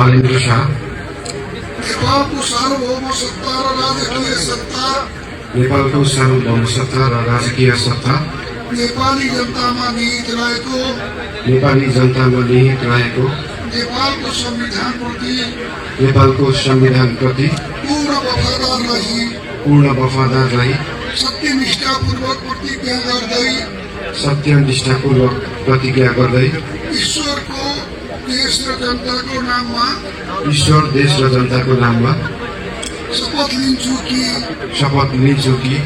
बालेन्द्र शाह नेपालको सार्वभौम सत्ता र राजकीय सत्ता नेपालको सार्वभौम सत्ता र राजकीय सत्ता नेपाली जनतामा निहित रहेको नेपाली जनतामा निहित रहेको नेपालको संविधानप्रति पूर्ण वफादार रही सत्यनिष्ठापूर्वक प्रतिज्ञा गर्दै ईश्वरको देश र जनताको नाममा ईश्वर देश र जनताको नाममा शपथ लिन्छु कि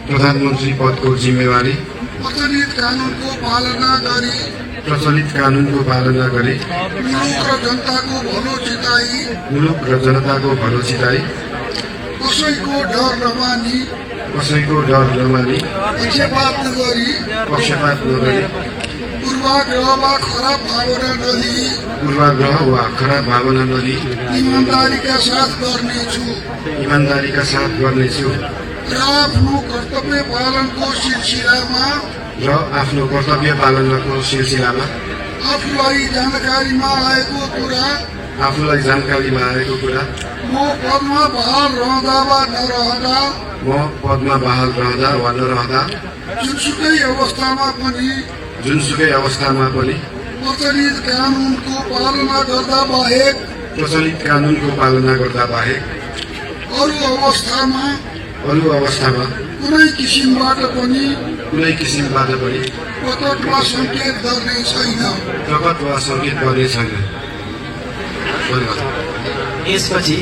प्रधानमन्त्री पदको जिम्मेवारी प्रचलित कानुनको पालना गरी मुलुक र जनताको भलो चिताई कसैको डर नमानी पक्षपात नगरी पूर्वाग्रह वा खराब भावना नलिई ईमानदारीका साथ गर्नेछु र आफ्नो कर्तव्य पालनको सिलसिलामा आफूलाई जानकारीमा आएको कुरा म पदमा बहाल रहँदा वा नरहँदा जुनसुकै अवस्थामा पनि प्रचलित कानुनको पालना गर्दा बाहेक अरू अवस्थामा कुनै किसिमबाट पनि प्रकट वा संकेत गर्ने छैन। यसपछि